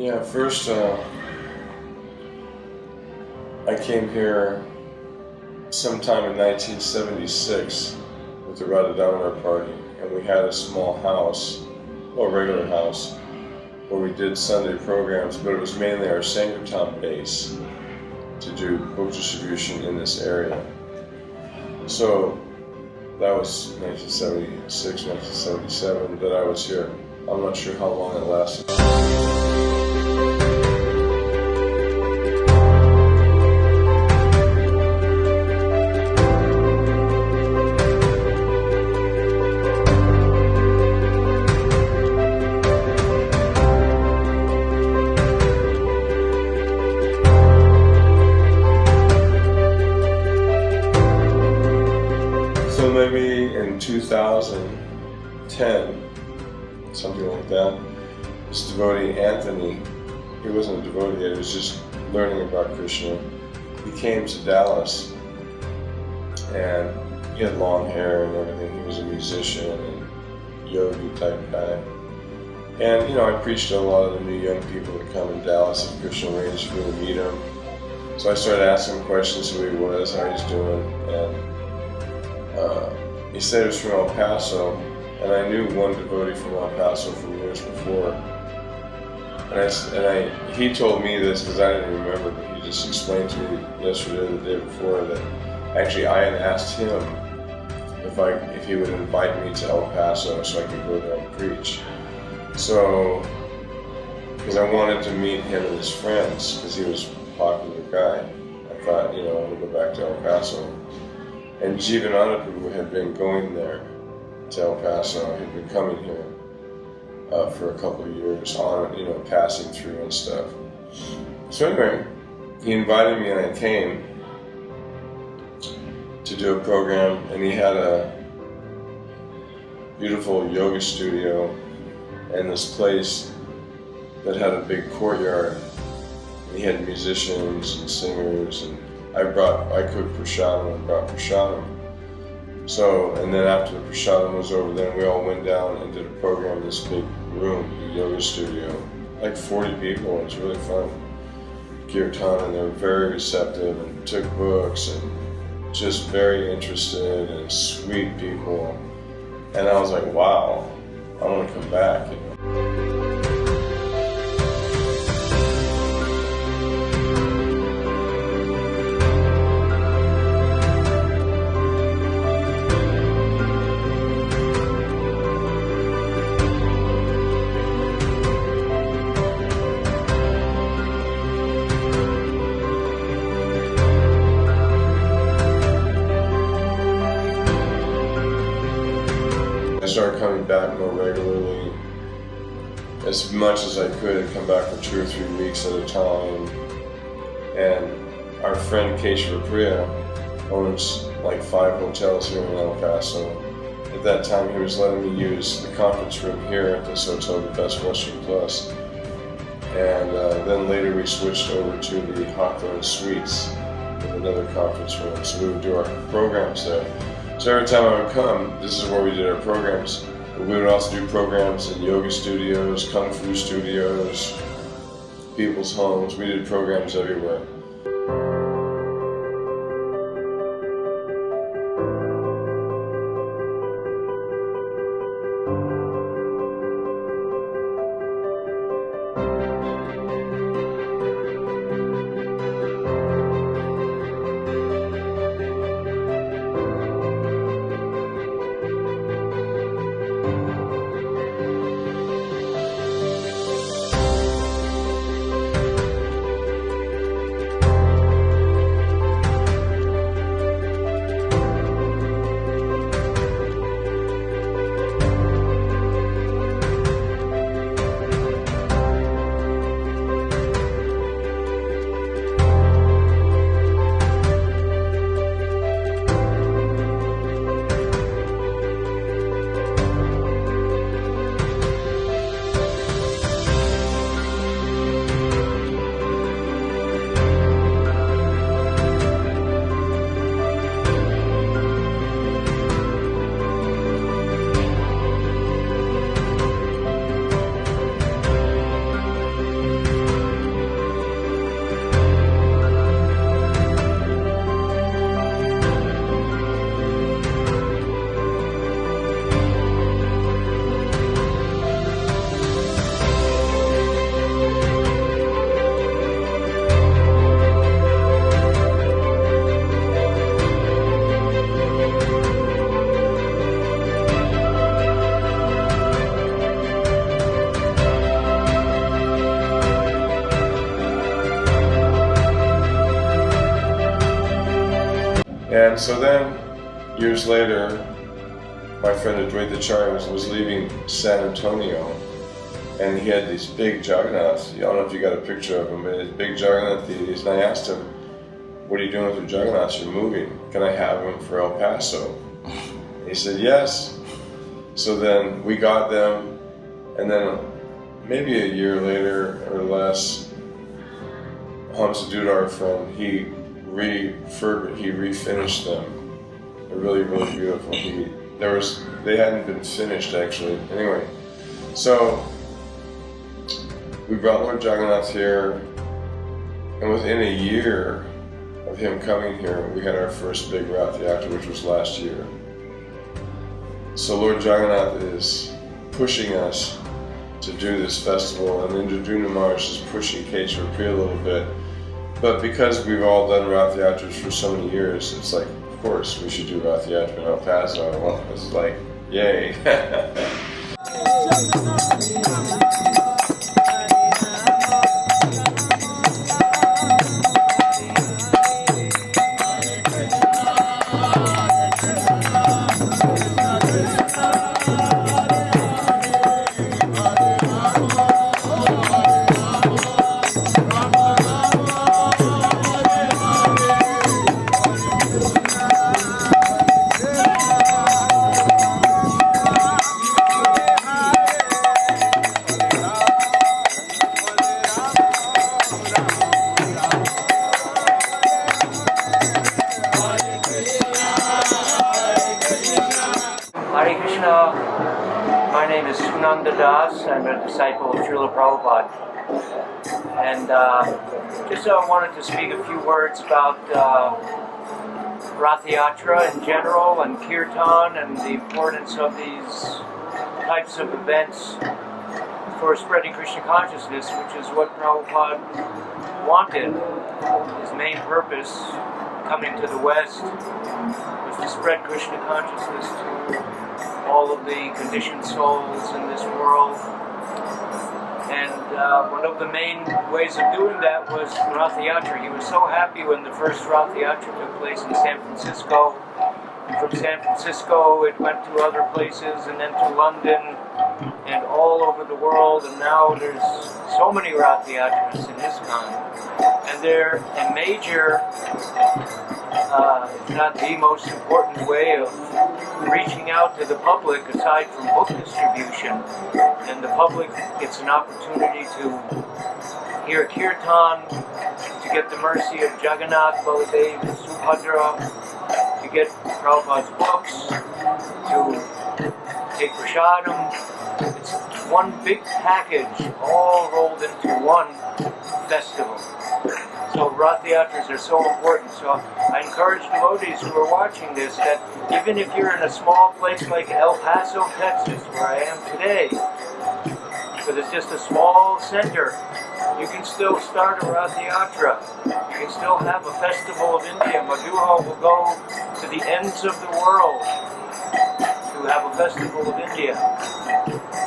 Yeah, first I came here sometime in 1976 with the Ratha Yatra party, and we had a small house, well, a regular house, where we did Sunday programs, but it was mainly our Sankirtan base to do book distribution in this area. So that was 1976, 1977 that I was here. I'm not sure how long it lasted. So maybe in 2010, something like that, this devotee Anthony, he wasn't a devotee yet, he was just learning about Krishna. He came to Dallas, and he had long hair and everything. He was a musician and yogi type guy. And I preached to a lot of the new young people that come in Dallas at Krishna Range for me to meet him. So I started asking him questions, who he was, how he's doing, and he said he was from El Paso, and I knew one devotee from El Paso from years before. He told me this because I didn't remember, but he just explained to me yesterday or the day before that actually I had asked him if he would invite me to El Paso so I could go there and preach. So, because I wanted to meet him and his friends, because he was a popular guy, I thought, I want to go back to El Paso. And Jivananda Prabhu had been going there to El Paso. He'd been coming here for a couple of years on, passing through and stuff. So anyway, he invited me and I came to do a program, and he had a beautiful yoga studio and this place that had a big courtyard. And he had musicians and singers, and I cooked prasadam and brought prasadam. So, and then after the prasadam was over, then we all went down and did a program in this big room, the yoga studio. Like 40 people, it was really fun. Kirtan, and they were very receptive and took books and just very interested and sweet people. And I was like, wow, I want to come back, I started coming back more regularly, as much as I could, and come back for 2 or 3 weeks at a time. And our friend Keshav Priya owns like 5 hotels here in El Paso. At that time, he was letting me use the conference room here at this hotel, the Best Western Plus. And then later we switched over to the Hawthorne Suites with another conference room, so we would do our programs there. So every time I would come, this is where we did our programs. But we would also do programs in yoga studios, kung fu studios, people's homes. We did programs everywhere. And so then, years later, my friend Ratha Yatra was leaving San Antonio, and he had these big Juggernaut's. I don't know if you got a picture of him, but his big Juggernaut deities. And I asked him, "What are you doing with your Juggernauts? You're moving. Can I have them for El Paso?" He said, "Yes." So then we got them, and then maybe a year later or less, Hamza, our friend, he refinished them. They're really, really beautiful. They hadn't been finished actually. Anyway, so we brought Lord Jagannath here, and within a year of him coming here, we had our first big Ratha Yatra, which was last year. So Lord Jagannath is pushing us to do this festival, and Indraduna Maharaj is pushing Keshava Priya a little bit. But because we've all done Ratha Yatras for so many years, it's like, of course, we should do Ratha Yatra in El Paso. Well, it's like, yay. Hare Krishna, my name is Sunanda Das. I'm a disciple of Srila Prabhupada. And just wanted to speak a few words about Ratha Yatra in general and Kirtan and the importance of these types of events for spreading Krishna consciousness, which is what Prabhupada wanted. His main purpose coming to the West was to spread Krishna consciousness to all of the conditioned souls in this world. And one of the main ways of doing that was Ratha Yatra. He was so happy when the first Ratha Yatra took place in San Francisco. And from San Francisco it went to other places and then to London and all over the world. And now there's so many Ratha Yatras in ISKCON. And they're a major, if not the most important way of reaching out to the public aside from book distribution. And the public gets an opportunity to hear Kirtan, to get the mercy of Jagannath, Baladev, Subhadra, to get Prabhupada's books, to take prasadam. It's one big package all rolled into one festival. So Ratha Yatras are so important. So I encourage devotees who are watching this that even if you're in a small place like El Paso, Texas, where I am today, but it's just a small center, you can still start a Ratha Yatra. You can still have a festival of India. Madhuha will go to the ends of the world to have a festival of India.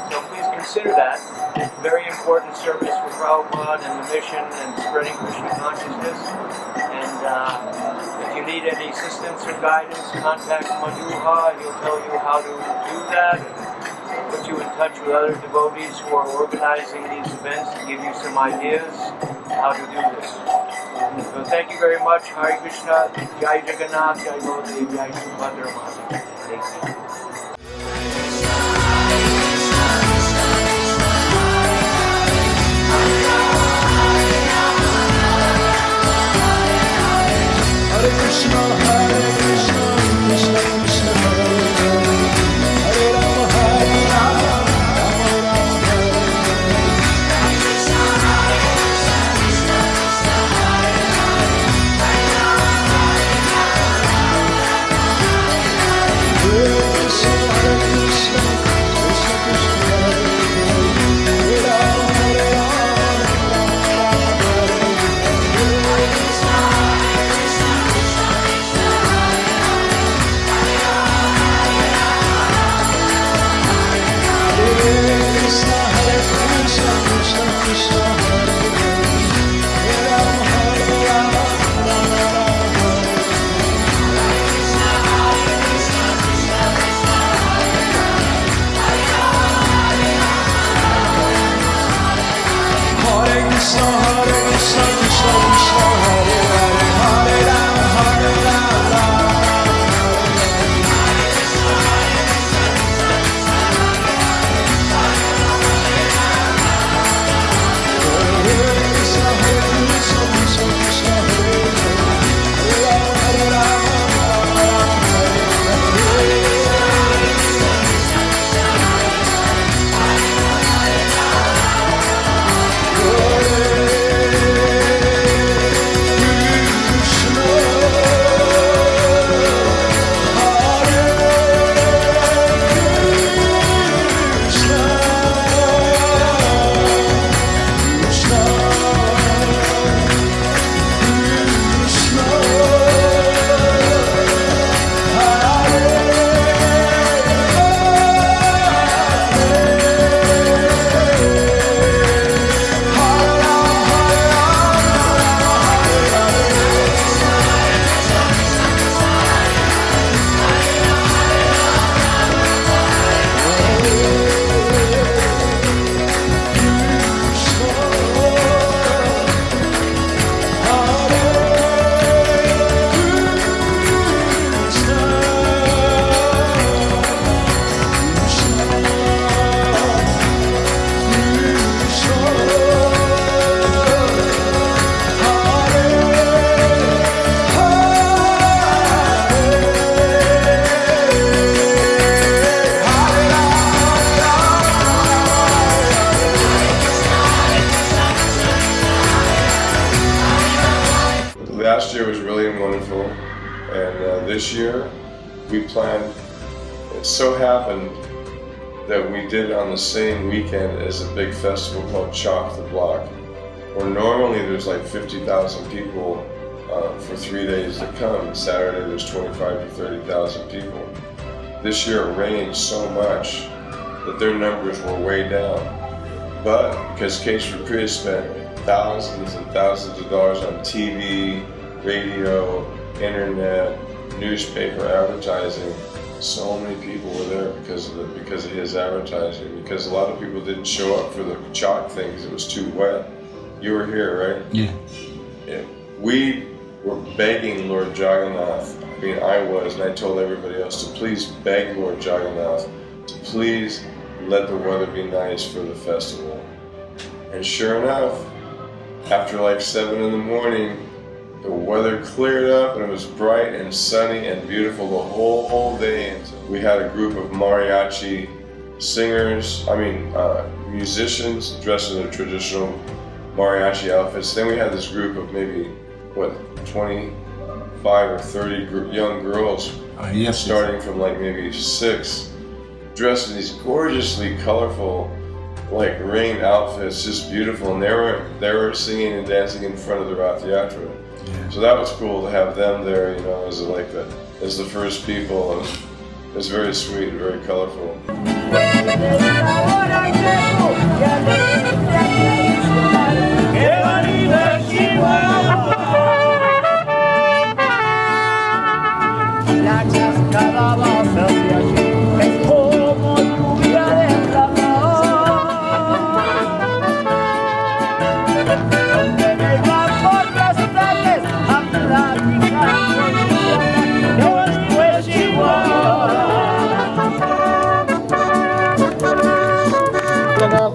So please consider that. Very important service for Prabhupada and the mission and spreading Krishna consciousness. And if you need any assistance or guidance, contact Madhuha. He'll tell you how to do that and put you in touch with other devotees who are organizing these events to give you some ideas how to do this. So thank you very much. Hare Krishna, Jai Jagannath, Jai Baladev, Jai Subhadra Mata. Thank you. Hare Krishna, Krishna Krishna, Hare Hare, Hare Rama, Rama Rama, Hare Hare. Hare Krishna, Krishna Krishna, Hare Hare, Hare Rama, Rama Rama, Hare Hare. Krishna, Krishna Krishna, Hare Hare, Hare Rama, Hare Rama, Last year was really wonderful, and this year we planned. It so happened that we did it on the same weekend as a big festival called Chalk the Block, where normally there's like 50,000 people for 3 days that come. Saturday there's 25 to 30,000 people. This year it rained so much that their numbers were way down. But because Case for Priya spent thousands and thousands of dollars on TV, radio, internet, newspaper advertising, so many people were there because of his advertising. Because a lot of people didn't show up for the chalk thing because it was too wet. You were here, right? Yeah. Yeah. We were begging Lord Jagannath. I mean, I was, and I told everybody else to please beg Lord Jagannath to please let the weather be nice for the festival. And sure enough, after like 7 in the morning, the weather cleared up and it was bright and sunny and beautiful the whole day. And we had a group of mariachi singers, musicians dressed in their traditional mariachi outfits. Then we had this group of maybe, 25 or 30 young girls, starting from like maybe 6, dressed in these gorgeously colorful, like rain outfits, just beautiful. And they were singing and dancing in front of the Ratha Yatra. Yeah. So that was cool to have them there, as the first people. And it was very sweet and very colorful.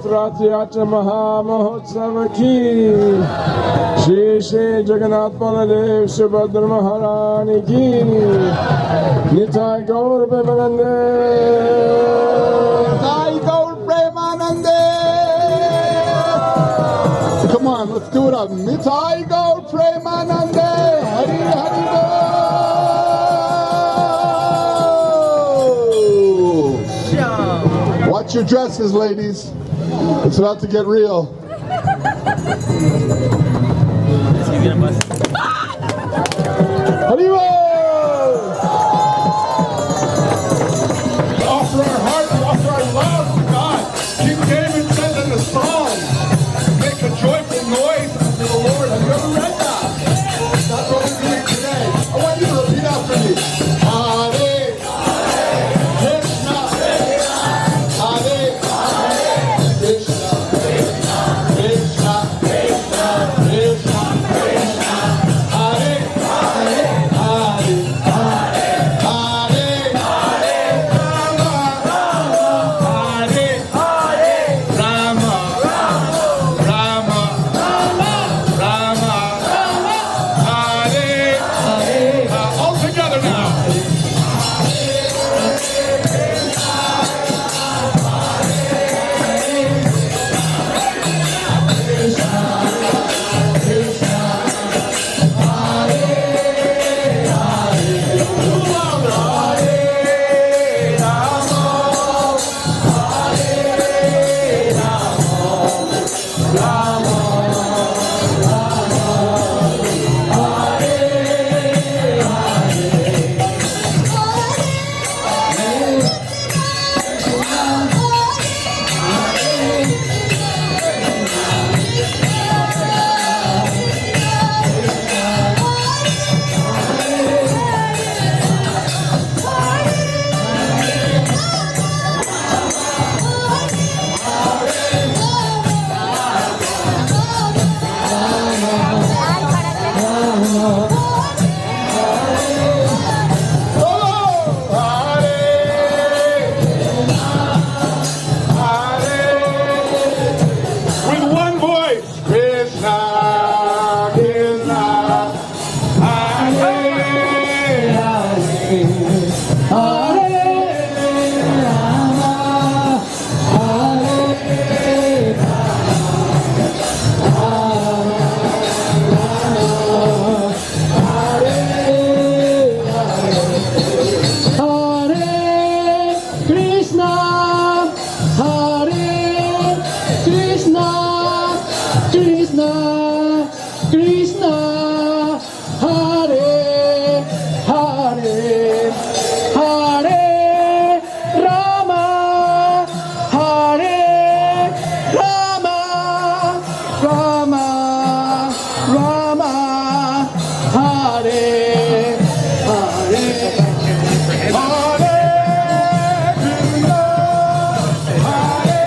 Ratha Yatra Maha Mahotsav ki Shri Shri Jagannath Baladev Subhadra Maharani ki Nitai Gaur Premanande Nitai Gaur Premanande. Come on, let's do it up. Nitai Gaur Premanande Hari Hari Bo. Watch your dresses, ladies. It's about to get real. Arriba! Offer our heart, offer our love to God. King David says in the Psalms, make a joyful noise unto the Lord. Have you ever read that? That's what we're doing today. I want you to repeat after me. Hare Krishna, Hare Krishna, Krishna, Hare Hare, Hare Rama, Hare Rama, Rama Rama, Hare Hare, Hare Krishna, Hare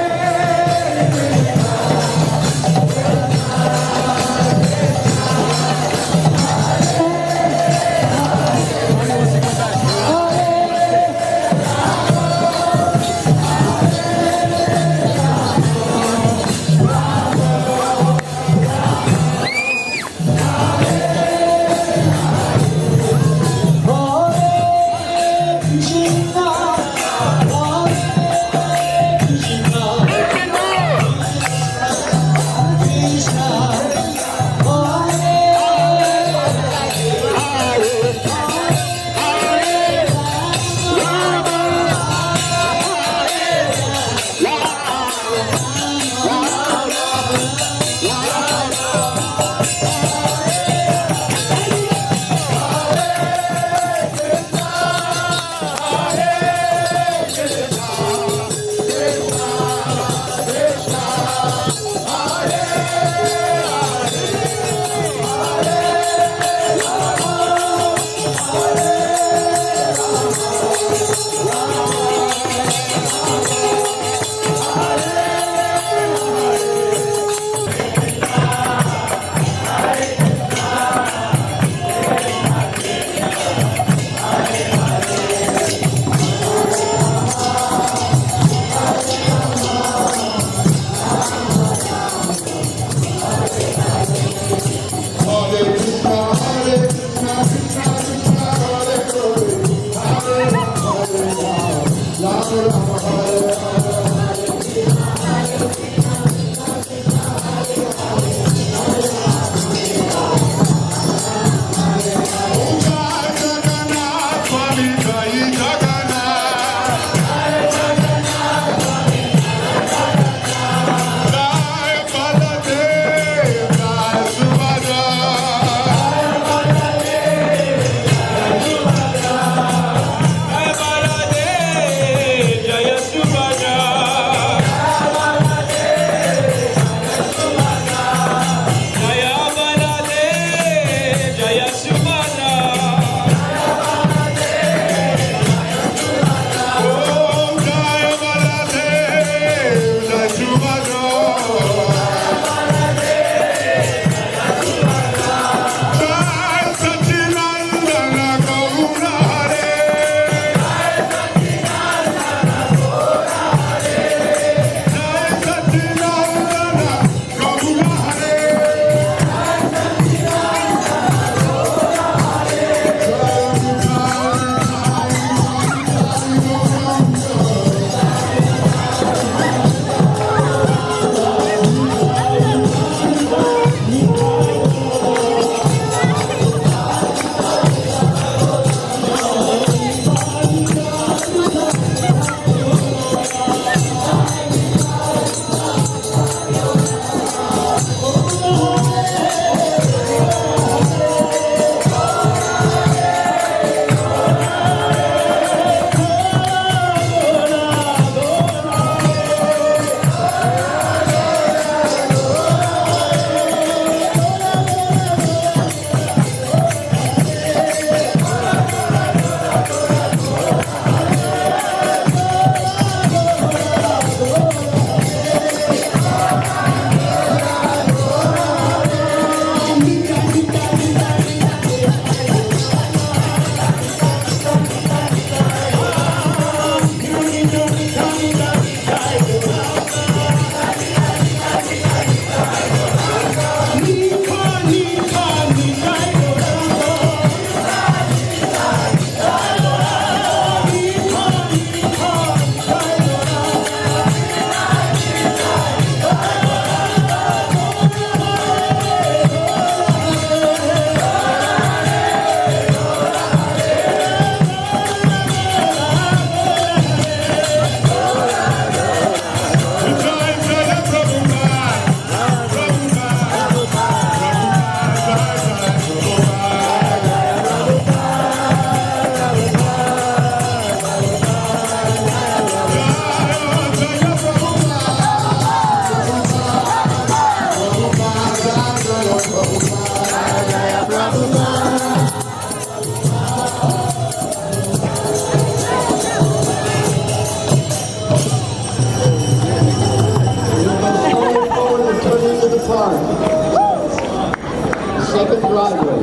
second driveway.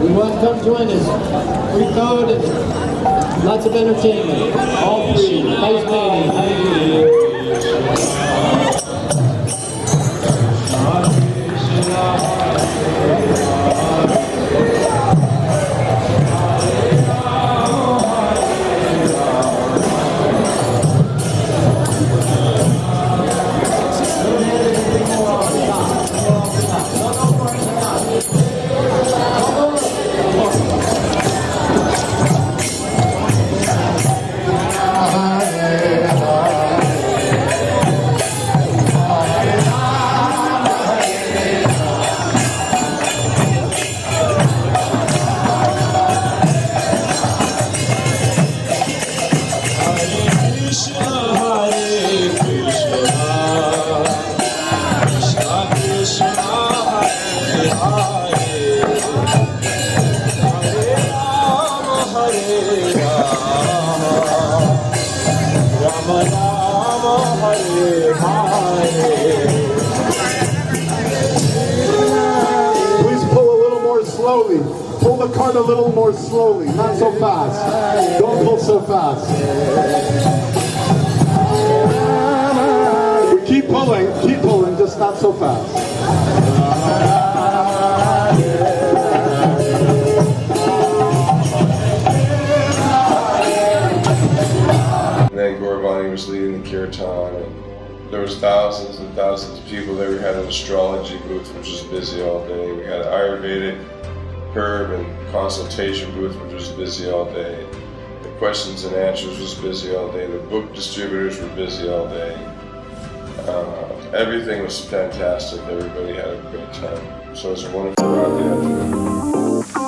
We want to come join us. Free food and lots of entertainment. All free. Face painting. Please pull a little more slowly. Pull the cart a little more slowly, not so fast. Don't pull so fast. We keep pulling, just not so fast. And then Gorbani was leading the kirtan, and there was thousands and thousands of people there. We had an astrology booth, which was busy all day. We had an Ayurvedic herb and consultation booth, which was busy all day. The questions and answers was busy all day. The book distributors were busy all day. Everything was fantastic. Everybody had a great time. So it was a wonderful Ratha Yatra.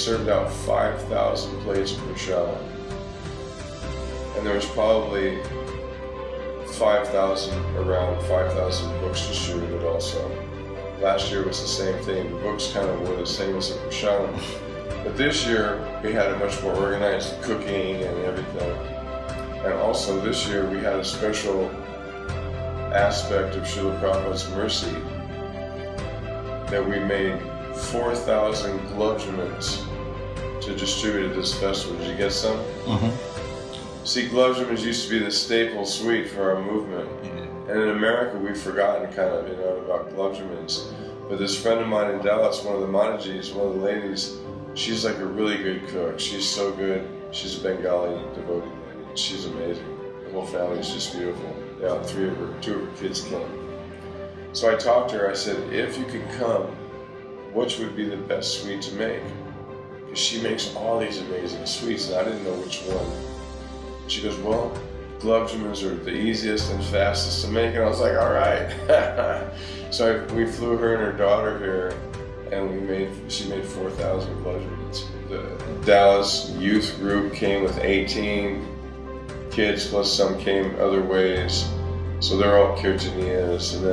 served out 5,000 plates per shot. And there was probably around 5,000 books distributed also. Last year was the same thing. The books kind of were the same as the Prashadam. But this year, we had a much more organized cooking and everything. And also this year, we had a special aspect of Srila Prabhupada's mercy that we made 4,000 glujamins to distribute at this festival. Did you get some? Mm-hmm. See, glujamins used to be the staple sweet for our movement. Yeah. And in America, we've forgotten kind of, about glujamins. But this friend of mine in Dallas, one of the Manajis, one of the ladies, she's like a really good cook. She's so good. She's a Bengali devotee lady. She's amazing. The whole family is just beautiful. Yeah, two of her kids came. So I talked to her, I said, if you could come, which would be the best sweet to make? Because she makes all these amazing sweets, and I didn't know which one. She goes, well, glujamins are the easiest and fastest to make, and I was like, all right. So we flew her and her daughter here, and she made 4,000 glujamins. The Dallas youth group came with 18 kids, plus some came other ways. So they're all Kirtaniyas, and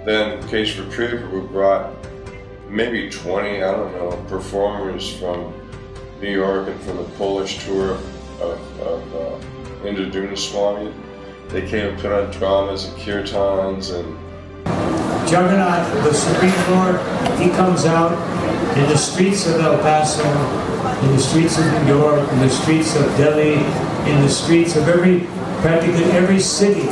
then Keshava Prabhu brought maybe 20, I don't know, performers from New York and from the Polish tour of Indraduna Swami. They came and put on dramas and kirtans and Jagannath, the Supreme Lord, he comes out in the streets of El Paso, in the streets of New York, in the streets of Delhi, in the streets of practically every city.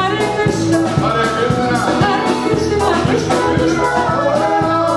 Hare Krishna, Krishna Krishna, Hare Hare,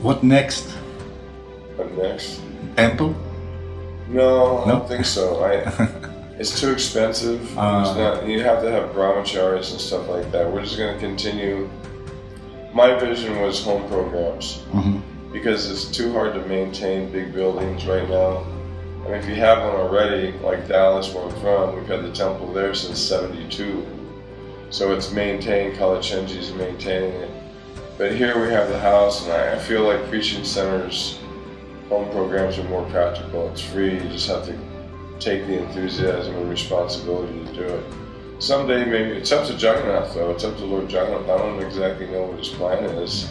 What next? But next? Temple? No, I No? don't think so. It's too expensive. You have to have brahmacharis and stuff like that. We're just going to continue. My vision was home programs because it's too hard to maintain big buildings right now. I mean, if you have one already, like Dallas, where I'm from, we've had the temple there since '72. So it's maintained, Kalachenji's maintaining it. But here we have the house, and I feel like preaching centers, home programs are more practical. It's free, you just have to take the enthusiasm and responsibility to do it. Someday maybe, it's up to Jagannath though, it's up to Lord Jagannath. I don't exactly know what his plan is,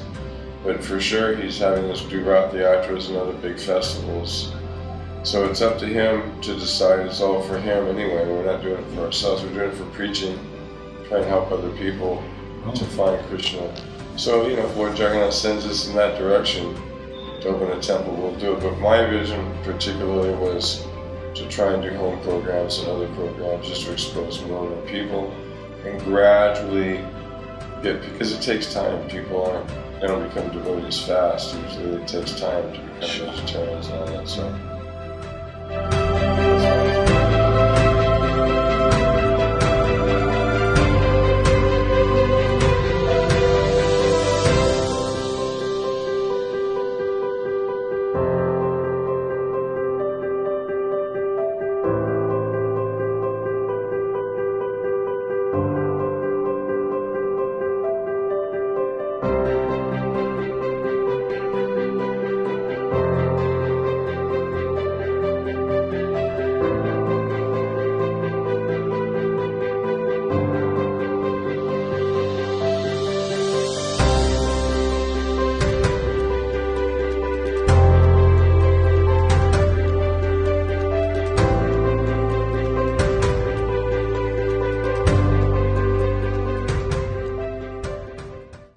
but for sure he's having us do Ratha Yatras and other big festivals. So it's up to him to decide. It's all for him anyway. We're not doing it for ourselves, we're doing it for preaching, trying to help other people to find Krishna. So, you know, if Lord Jagannath sends us in that direction to open a temple, we'll do it. But my vision particularly was to try and do home programs and other programs just to expose more and more people and gradually get, because it takes time. People they don't become devotees fast. Usually it takes time to become vegetarians and all that, so.